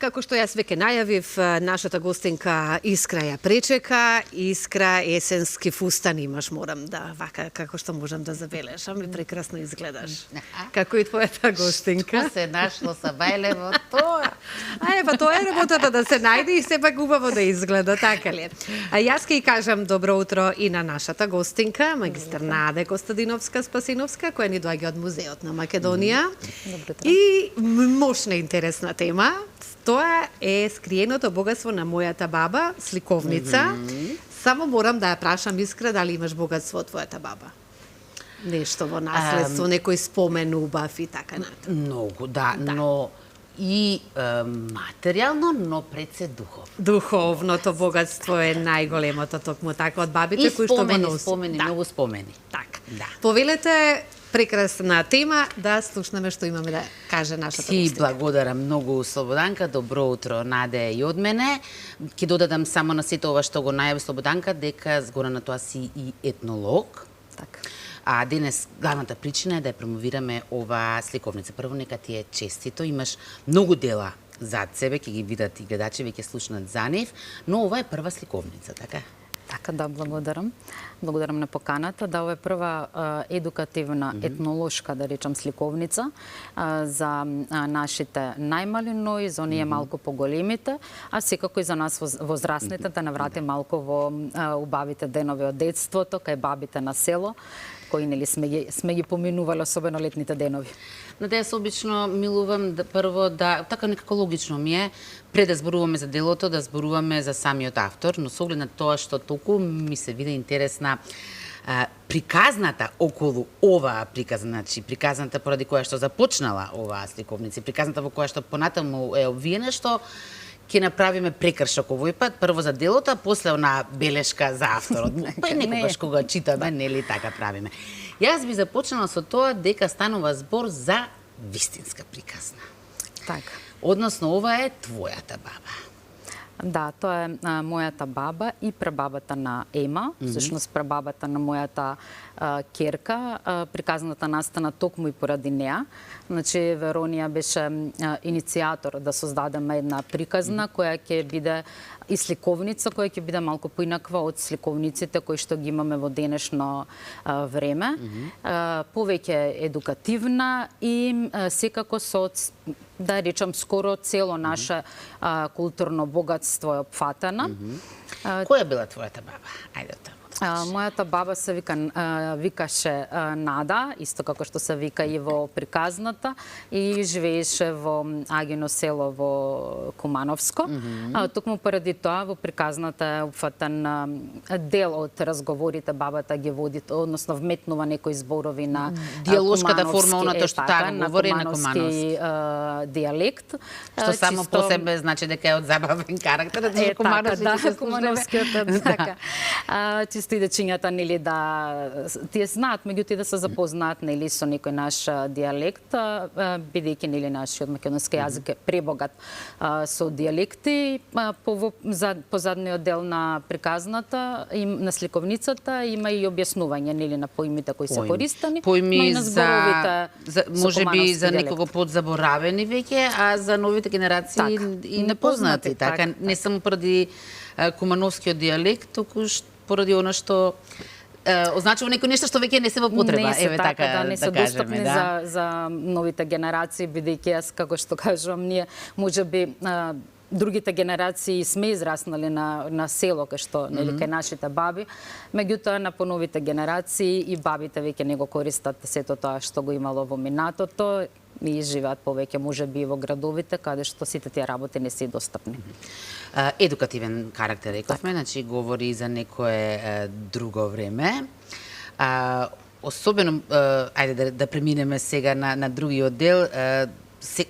како што јас веќе најавив, нашата гостинка Искра ја пречека. Искра, есенски фустан имаш, морам да, вака, како што можам да забележам, и прекрасно изгледаш. Како и твојата гостинка. Што се нашло са бајле во тоа? Па тоа е работата, да се најде и сепак убаво да изгледа, така ли? Јас ќе кажам добро утро и на нашата гостинка, магистар Наде Костадиновска-Спасиновска, која ни доаѓа од Музеот на Македонија. И мощна интересна тема. Тоа е скриеното богатство на мојата баба, сликовница. Само морам да ја прашам, Искра, дали имаш богатство од твојата баба? Нешто во наследство, некој спомен убав и така натаму. Многу, да, но и материјално, но пред се духовно. Духовното богатство е најголемото, токму така, од бабите кои што го носи. Спомени, многу спомени. Така. Да. Повелете, прекрасна тема, да слушнеме што имаме да каже нашата Ти гостинка. благодарам многу, Слободанка. Добро утро, Наде, и од мене. Ќе додадам само на сето ова што го најави Слободанка, дека згора на тоа си и етнолог. Така. А денес главната причина е да ја промовираме ова сликовница. Прво, нека ти е честито, имаш многу дела зад себе, ќе ги видат и гледачи, веќе слушнат за нив, но ова е прва сликовница, така? Така, да, благодарам. Благодарам на поканата. Да, ова е прва едукативна, етнолошка, да речам, сликовница за нашите најмали, но и за оние малку поголемите, а секако и за нас возрастните, да наврати малку во убавите денови од детството, кај бабите на село, кои нели сме ги поминували, особено летните денови. Но да јас обично милувам прво да, така некако логично ми е, пред да зборуваме за делото, да зборуваме за самиот автор, но со оглед на тоа што толку ми се виде интересна приказната околу оваа приказна, значи приказната поради која што започнала оваа сликовница, приказната во која што понатаму е обвиена, што ќе направиме прекршок овој пат, прво за делото, а после она белешка за авторот. Па некогаш кога читаме, нели така правиме. Јас би започнала со тоа дека станува збор за вистинска приказна. Така. Односно, ова е твојата баба. Да, тоа е мојата баба и прабабата на Ема, всушност прабабата на мојата керка. Приказната настана токму и поради неа. Значи, Веронија беше иницијатор да создадеме една приказна која ќе биде и сликовница, која ќе биде малку поинаква од сликовниците кои што ги имаме во денешно време. Повеќе едукативна и секако со, да речам, скоро цело наше културно богатство е опфатено. Која била твојата баба? Ајде од таму. Мојата баба се викаше Нада, исто како што се вика и во приказната, и живееше во Агино село во Кумановско. Токму поради тоа во приказната е опфатен дел од разговорите бабата ги води, односно вметнува некои зборови на диалошката форма, оното што таа говори на кумановски дијалект. Што само по себе значи дека е од забавен карактер, да, кумановскиот, така. Чисто и дечињата, нели, да тие знаат, меѓутоа да се запознаат, нели, со некој наш дијалект, бидејќи, нели, нашиот македонски јазик е пребогат со дијалекти. По задниот дел на приказната, на сликовницата, има и објаснување, нели, на поимите кои се користени, поими на зборовите може би за некого подзаборавени веќе, а за новите генерации и непознати, така, не само поради кумановскиот дијалект, туку поради она што означува некои нешто што веќе не се во потреба, еве така да, не се достапни за новите генерации, бидејќи јас, како што кажувам, ние можеби другите генерации сме израснали на село, кај што, нели, кај нашите баби, меѓутоа на поновите генерации и бабите веќе не го користат сето тоа што го имало во минатото и живеат повеќе можеби во градовите, каде што сите тие работи не се достапни. Едукативен карактер, рековме, значи говори за некое друго време. Особено, ајде да преминеме сега на другиот дел,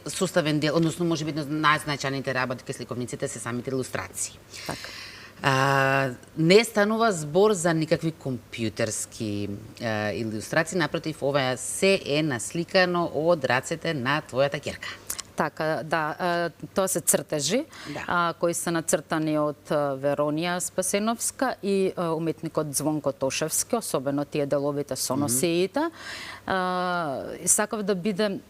составен дел, односно можеби најзначајните работи кај сликовниците се самите илустрации. Така. Не станува збор за никакви компјутерски илустрации, напротив, ова се е насликано од рацете на твојата ќерка. Така, да, тоа се цртежи, кои се нацртани од Веронија Спасеновска и уметникот Звонко Тошевски, особено тие деловите со носиите. Сакав да биде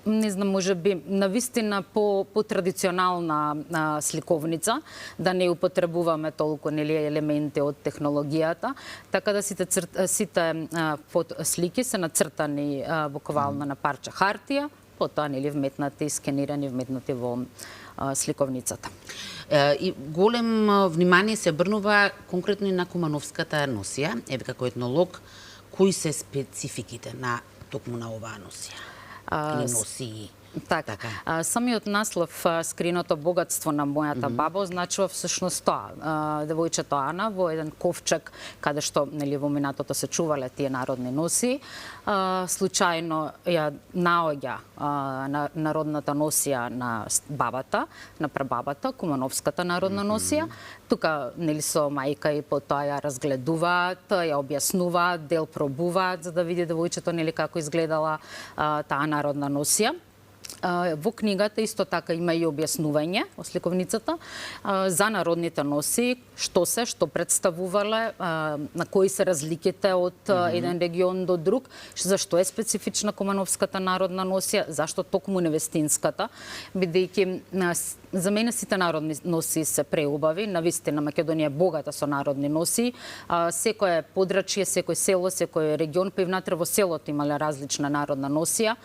не знам, може би навистина по традиционална сликовница, да не употребуваме толку нели елементи од технологијата, така да сите слики се нацртани буквално на парче хартија, потоа нели вметнати, скенирани, вметнати во сликовницата. И голем внимание се обрнува конкретно и на Кумановската носија. Еве како етнолог, кои се спецификите на токму на оваа носија? Или носии? Така. Самиот наслов "Скриното богатство на мојата баба" означува всушност тоа. Девојчето Ана во еден ковчег каде што нели во минатото се чувале тие народни носи, случајно ја наоѓа на народната носија на бабата, на прабабата, Кумановската народна носија. Тука нели со мајка и потоа ја разгледуваат, ја објаснуваат, дел пробуваат за да види девојчето нели како изгледала таа народна носија. Во книгата исто така има и објаснување во сликовницата за народните носи, што представувале, на кои се разликите од еден регион до друг, зашто е специфична Кумановската народна носија, зашто токму невестинската, бидејќи за мене сите народни носи се преубави. Навистина Македонија е богата со народни носи. Секој подрачје, секој село, секој регион, па и внатре во селото имале различна народна носија.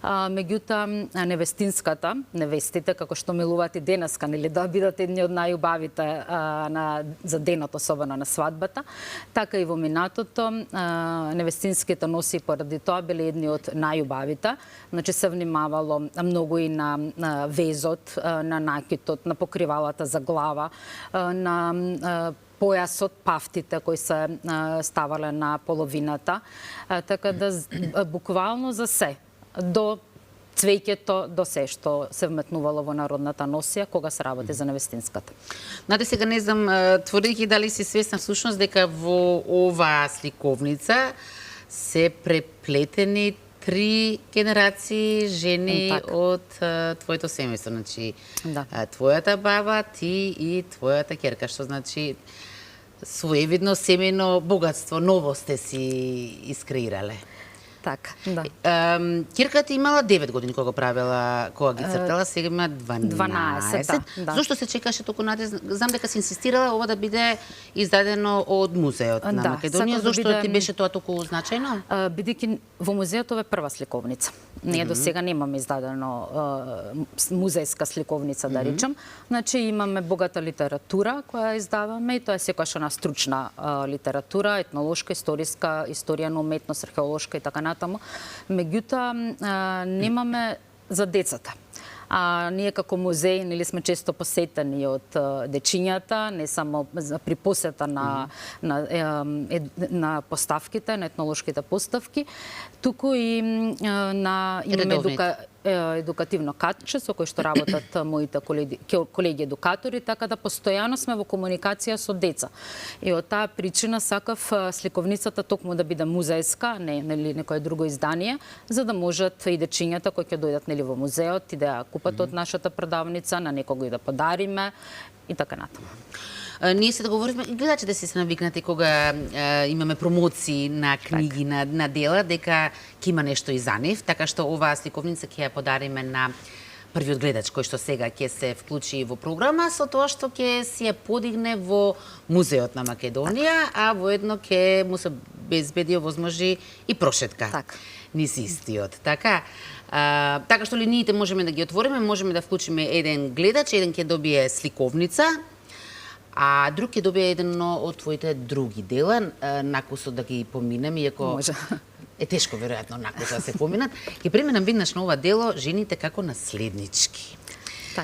Меѓутоа невестинската, невестите како што милуваат и денеска, нели да бидат едни од најубавите за денот, особено на свадбата, така и во минатото невестинските носи поради тоа биле едни од најубавите. Значи се внимавало многу и на везот, на накитот, на покривалата за глава, на појасот, пафтите кои се ставале на половината, така да буквално за се, до цвеќето, до се што се вметнувало во народната носија кога се работи за невестинската. Наде сега не знам, тврдијќи дали си свесна всушност дека во оваа сликовница се преплетени 3 генерации жени од твоето семејство, значи твојата баба, ти и твојата ќерка, што значи своевидно семејно богатство, ново сте си искреирале. Така, да. Ќерката имала 9 години кога правила, кога ги цртала, сега има 12. Да. Зошто се чекаше толку наде? Знам дека си инсистирала ова да биде издадено од музеот на Македонија. Зошто ти беше тоа толку значајно? Бидејќи во музеот ова е прва сликовница. Ние до сега немаме издадено музејска сликовница, да речам. Значи имаме богата литература која издаваме и тоа е секојаш една стручна литература, етнолошка, историска, историја на уметност, археолошка и така натаму. Меѓутоа немаме за децата. Ние како музеј нели сме често посетени од дечињата, не само при посета на поставките, на етнолошките поставки, туку и имаме едукативно катче со кој што работат моите колеги едукатори, така да постојано сме во комуникација со деца. И од таа причина сакав сликовницата токму да биде музејска, не нели некое друго издание, за да можат и дечињата кои ќе дојдат нели во музеот и да ја купат од нашата продавница, на некого и да подариме и така натаму. Ние се договоривме, и гледачите се навикнати кога имаме промоции на книги, на дела, дека ќе има нешто и за нив, така што оваа сликовница ќе ја подариме на првиот гледач кој што сега ќе се вклучи во програма, со тоа што ќе си ја подигне во Музеот на Македонија, а воедно ќе му се безбеди овозможи и прошетка. Низ истиот. Така што линиите можеме да ги отвориме, можеме да вклучиме еден гледач, еден ќе добие сликовница, а друг ќе добие едно од твоите други дела, накусот да ги поминем, иако е тешко веројатно накусот да се поминат. Ќе преминам веднаш на ова дело жените како наследнички.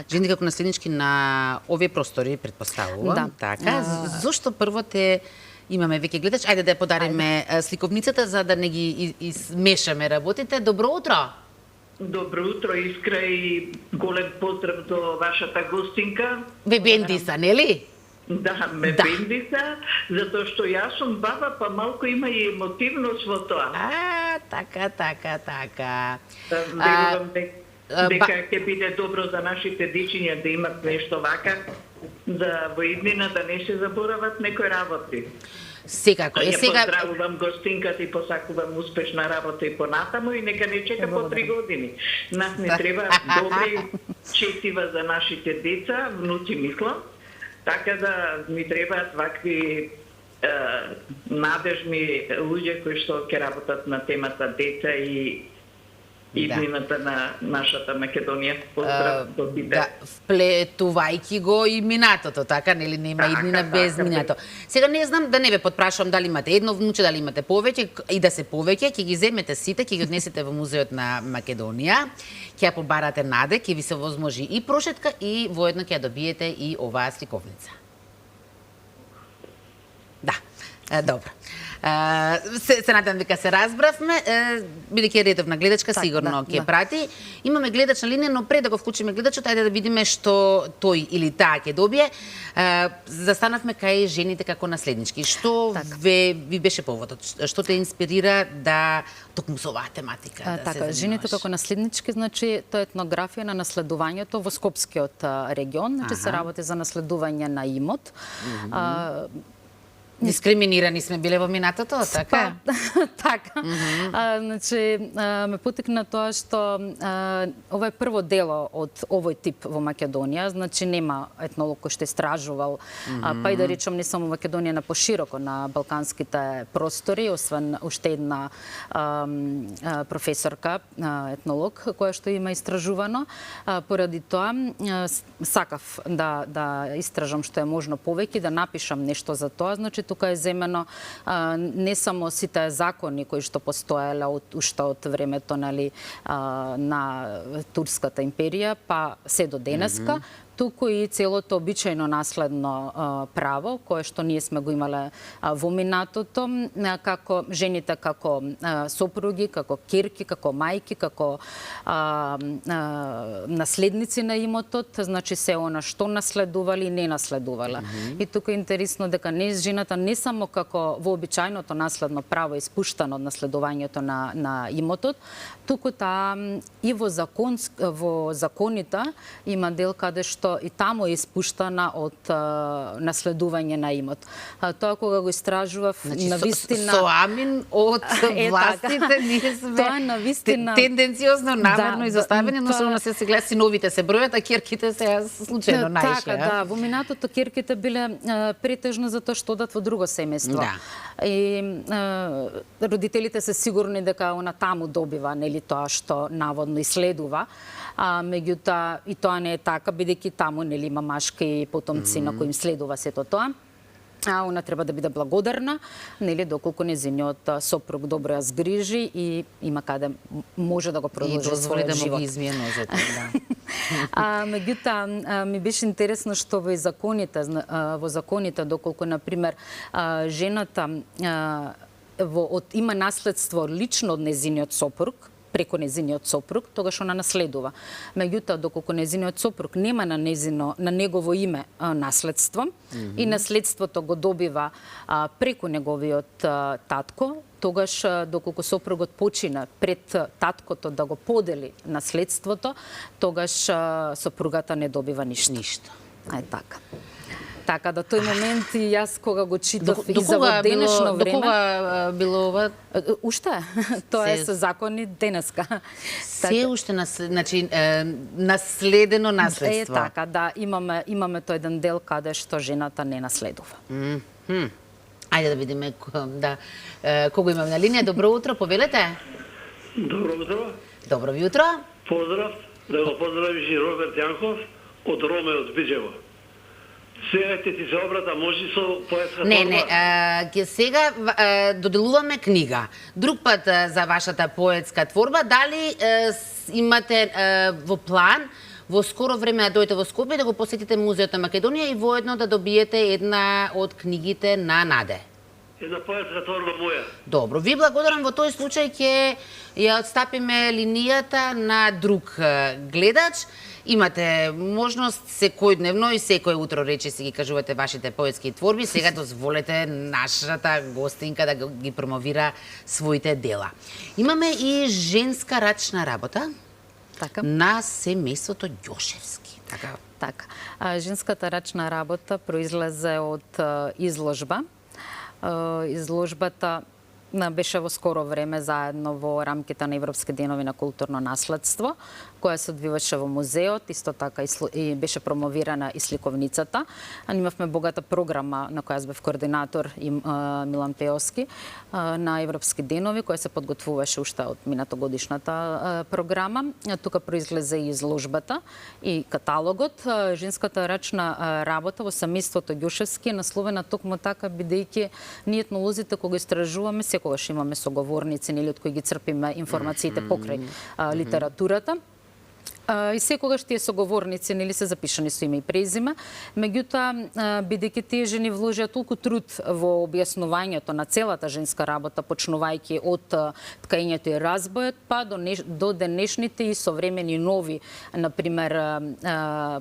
Жените како наследнички на овие простори, предпоставувам. Така. Зошто прво имаме веќе гледач? Ајде да ја подариме сликовницата за да не ги измешаме работите. Добро утро. Добро утро, Искра, и голем поздрав до вашата гостинка. Ве бендиса, нели? Да, ме бендиса, затоа што јас сум баба, па малку има и емотивност во тоа. Така. Верувам дека ќе биде добро за нашите дечиња да имат нешто вака, за во иднина да не се заборават некои работи. Секако. Ја Сега поздравувам гостинката и посакувам успешна работа и понатаму и нека не чека по 3 години. Нас не треба добри четива за нашите деца, внуци мислам, така да ми требаат вакви надежни луѓе кои што ќе работат на темата деца и иднината на нашата Македонија. Поздрав до тебе. да, вплетувајќи го и минатото, така, нели нема иднина без минато. Сега не знам, да не ве подпрашувам дали имате едно внуче, дали имате повеќе, и да се повеќе, ќе ги земете сите, ќе ги однесете во музеот на Македонија, ќе ја побарате Наде, ќе ви се возможи и прошетка и воедно ќе ја добиете и оваа сликовница. Да, добро. Се надам дека се разбравме, бидејќи е редовна гледачка, сигурно ќе прати. Имаме гледач на линија, но пред да го вклучиме гледачот, ајде да видиме што тој или таа ќе добие. Застанавме кај жените како наследнички. Што ви беше поводот? Што те инспирира да токму со оваа тематика да се занимаваш? Жените како наследнички, значи тоа е етнографија на наследувањето во Скопскиот регион, значи се работи за наследување на имот. Дискриминирани сме биле во минатото, така? Така. Значи, ме потикна тоа што ова е прво дело од овој тип во Македонија, значи нема етнолог кој што истражувал, па и да речам не само Македонија, на пошироко на балканските простори, освен уште една професорка, етнолог, која што има истражувано. Поради тоа, сакав да истражам што е можно повеќе, да напишам нешто за тоа, значи тука е земено не само сите закони кои што постоеле уште од времето на Турската империја, па се до денеска, туку и целото обичајно наследно право, кое што ние сме го имале во минатото, како жените како сопруги, како ќерки, како мајки, како наследници на имотот, значи се она што наследували и не наследувале. И тука е интересно дека жената не само како вообичајното наследно право испуштано од наследувањето на имотот, туку таа и во законите има дел каде што и таму е испуштана од наследување на имот. Тоа кога го истражував, навистина... Со амин од властите ние сме тенденциозно, намерно изоставени, но со нас се гледа синовите се бројат, а ќерките се случајно најше. Така, да. Во минатото ќерките биле претежно затоа што одат во друго семејство. И родителите се сигурни дека она таму добива, нели, тоа што наводно исследува. Меѓутоа и тоа не е така, бидејќи таму нели има машки потомци на кои им следува сето тоа. Она треба да биде благодарна, нели, доколку незиниот сопруг добро ја згрижи и има каде може да го продолжи својот да живот. му ги измие нозете, да. Меѓутоа ми беше интересно што во законите, доколку на пример жената има наследство лично од незиниот сопруг, преку незиниот сопруг, тогаш она наследува. Меѓутоа, доколку незиниот сопруг нема на негово име наследство и наследството го добива преку неговиот татко, тогаш доколку сопругот почина пред таткото да го подели наследството, тогаш сопругата не добива ништо. Така. Така да тој момент и јас кога го читав и за во денешно време. До кога било ова? Уште. Тоа е со закони денеска. Се уште наследено наследство. Така, да, имаме тој еден дел каде што жената не наследува. Ајде да видиме кого имаме на линија. Добро утро, повелете. Добро утро. Добро ви утро. Поздрав, да го поздравиш и Роберт Јанков од Роме од Биџево. Сега ќе ти се обрата, може со поетска форма? Не, сега доделуваме книга. Друг пат за вашата поетска творба, дали имате во план во скоро време да дојдете во Скопје да го посетите Музеот на Македонија и воедно да добиете една од книгите на Наде? Една поетска творба моја. Добро, ви благодарам. Во тој случај ќе ја отстапиме линијата на друг гледач. Имате можност секојдневно и секој утро речиси ги кажувате вашите поетски творби. Сега дозволете нашата гостинка да ги промовира своите дела. Имаме и женска рачна работа на семејството Ѓошевски. Така. Женската рачна работа произлезе од изложба изложбата беше во скоро време заедно во рамките на Европски денови на културно наследство, која се одвиваше во музеот, исто така и беше промовирана и сликовницата. Имавме богата програма на која бев координатор и Милан Пеовски на Европски денови, која се подготвуваше уште од минатогодишната програма. Тука произлезе и изложбата и каталогот. Женската рачна работа во семејството Ѓушевски е насловена токму така, бидејќи ние етнолозите кога истражуваме секогаш имаме соговорници нели од кои ги црпиме информациите покрај литературата. И секогаш тие соговорници нели се запишани со име и презиме, меѓутоа бидејќи тие жени вложија толку труд во објаснувањето на целата женска работа, почнувајќи од ткаењето и разбојот па до денешните и современи нови, на пример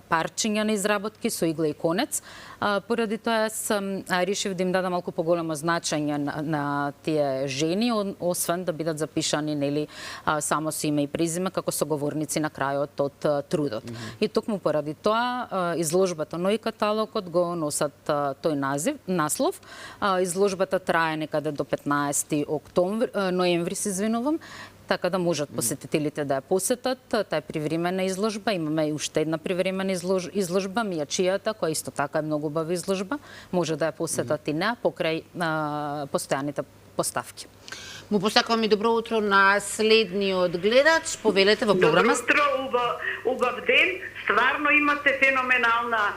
парчиња на изработки со игла и конец. Поради тоа решив да им дадам малку поголемо значење на тие жени, освен да бидат запишани нели само со име и презиме како соговорници на крајот од трудот. И токму поради тоа изложбата, но и каталогот го носат тој наслов. Изложбата трае некаде до 15 ноември, се извинувам, така да можат посетителите да ја посетат. Таа е привремена изложба. Имаме и уште една привремена изложба, Мијачијата, која исто така е многу убава изложба. Може да ја посетат и неа покрај постојаните поставки. Му посакувам и добро утро на следниот гледач. Повелете во програма. Добро утро, убав ден. Стварно имате феноменална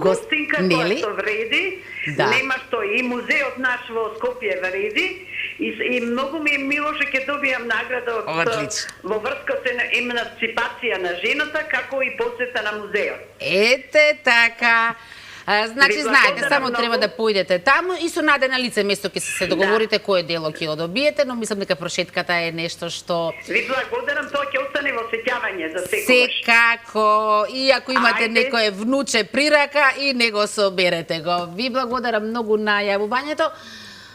гостинка која што вреди. Да. Нема што и музеот наш во Скопје вреди. И многу ми е мило што ќе добијам награда во врска со емансипација на жената, како и посета на музеот. Ете така. Значи, знаете, само треба да поидете таму и со Наде на лице место ќе се договорите кој дело ќе го добиете, но мислам дека прошетката е нешто што... Ви благодарам, тоа ќе остане во сеќавање за секогаш. Секако, и ако имате некое внуче при рака и не го соберете го. Ви благодарам многу на јавувањето.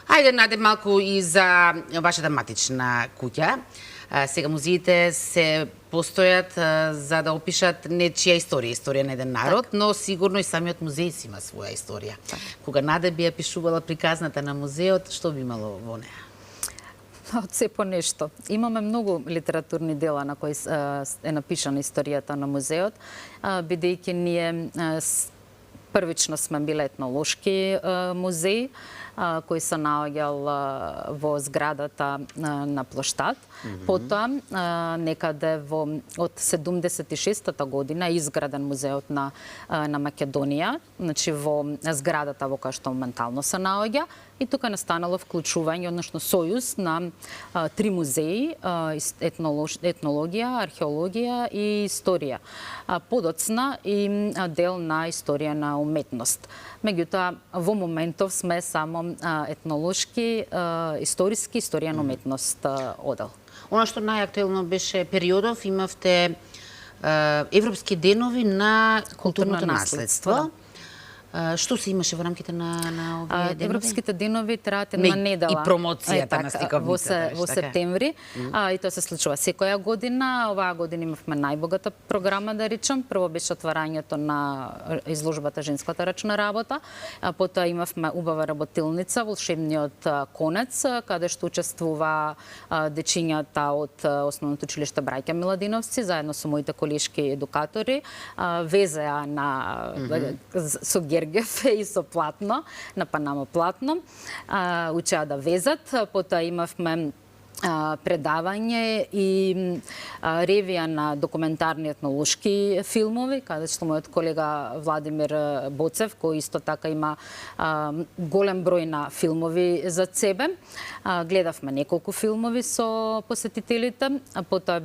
Ајде, Наде, малку и за вашата матична куќа. Сега музеите се постојат за да опишат нечија историја на еден народ, но сигурно и самиот музеј си има своја историја. Кога Наде би ја пишувала приказната на музеот, што би имало во неа? Од се по нешто. Имаме многу литературни дела на кои е напишана историјата на музеот, бидејќи ние првично сме биле етнолошки музеј, кој се наоѓал во зградата на Плоштад. Потоа, некаде од 76-та година е изграден музеот на Македонија, значи во зградата во која што моментално се наоѓа, и тука настанало вклучување, односно сојуз на три музеи: етнологија, археологија и историја. Подоцна и дел на историја на уметност. Меѓутоа, во моментов сме само етнолошки, историски, историја на уметност одел. Она што најактуелно беше периодов, имавте Европски денови на културното наследство. Што се имаше во рамките на овие денови? Европските денови траат една недела. И промоцијата на стиковницата. Во септември. И тоа се случува секоја година. Оваа година имавме најбогата програма, да речам. Прво беше отварањето на изложбата Женската рачна работа. Потоа имавме убава работилница, Волшебниот конец, каде што учествува дечињата од Основното училиште Браќа Миладиновци, заедно со моите колешки едукатори. Везеа со Гергев и со платно, на Панамо платно, учеа да везат. Потоа имавме предавање и ревија на документарни етнолошки филмови, каде што мојот колега Владимир Боцев, кој исто така има голем број на филмови за себе. Гледавме неколку филмови со посетителите, потоа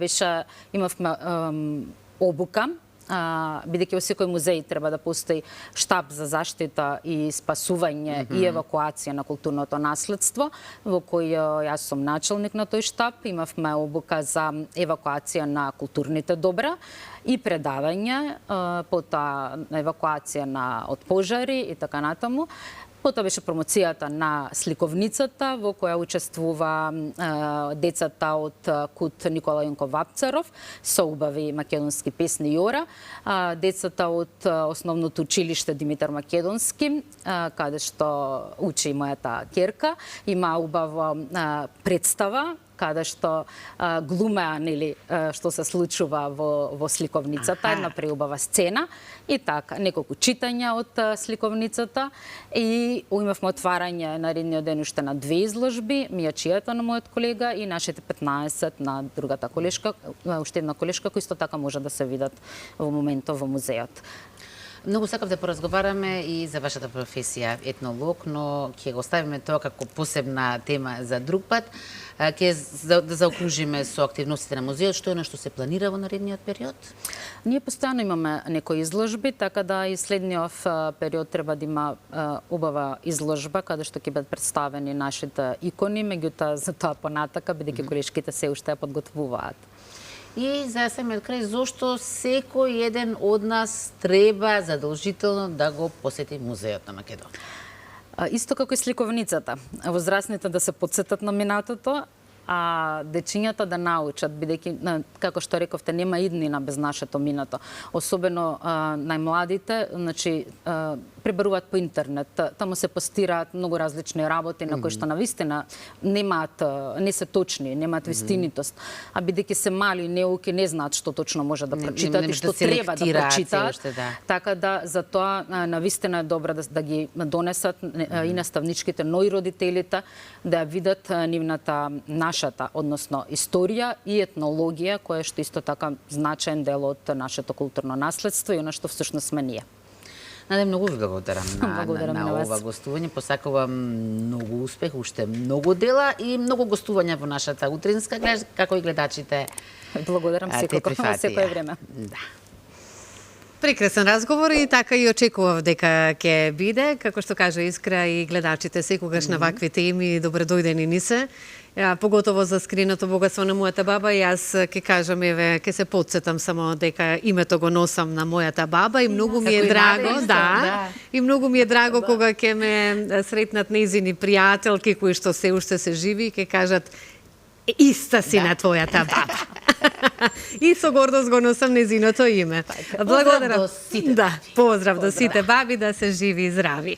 имавме обука, бидејќи во секој музеј треба да постои штаб за заштита и спасување и евакуација на културното наследство, во кој јас сум начелник на тој штаб. Имавме обука за евакуација на културните добра и предавање, потоа евакуација од пожари и така натаму. Потоа беше промоцијата на сликовницата во која учествува децата од кут Никола Јунков Вапцаров со убави македонски песни и ора, децата од основното училиште Димитар Македонски, каде што учи мојата ќерка, има убава представа каде што глумеа нели што се случува во сликовницата, една преубава сцена и така неколку читања од сликовницата и имавме отварање на редниот ден уште на 2 изложби, мијачијата на мојот колега и нашите 15 на другата колешка, уште една колешка кои исто така може да се видат во моментов во музеот. Многу сакав да поразговараме и за вашата професија етнолог, но ќе го оставиме тоа како посебна тема за друг пат. Ќе да заокружиме со активностите на музеот, што е на што се планира во наредниот период? Ние постојано имаме некои изложби, така да и следниот период треба да има убава изложба каде што ќе бидат представени нашите икони, меѓутоа за тоа понатака бидејќи колешките се уште ја подготвуваат. И за самиот крај, зошто секој еден од нас треба задолжително да го посети музеот на Македонија? Исто како и сликовницата, возрастните да се потсетат на минатото, а дечињата да научат, бидејќи, како што рековте, нема иднина без нашето минато. Особено најмладите, значи, пребаруваат по интернет. Таму се постираат многу различни работи на кои што навистина не се точни, немаат вистинитост. А бидејќи се мали неуки, не знаат што точно може да прочитаат и што треба да прочитаат. Така да за тоа навистина е добро да ги донесат и наставничките, но и родителите да ја видат нивната нашата, односно историја и етнологија, која што исто така значаен дел од нашето културно наследство и она што всушност сме ние. Наде, многу ви благодарам на ова гостување. Посакувам многу успех, уште многу дела и многу гостувања во нашата утринска, како и гледачите. Благодарам секој време. Да. Прекрасен разговор и така и очекував дека ќе биде. Како што кажа Искра и гледачите секогаш на вакви теми добредојдени ни се. Поготово за скриното богатство на мојата баба, и јас ќе кажам, еве, ќе се потсетам само дека името го носам на мојата баба и многу ми е драго, и многу ми е драго кога ќе ме сретнат нејзини пријателки кои што се уште се живи и ќе кажат иста си на твојата баба. И со гордост го носам нејзиното име. Благодарам. Поздрав до сите. Поздрав до сите баби, да се живи и здрави.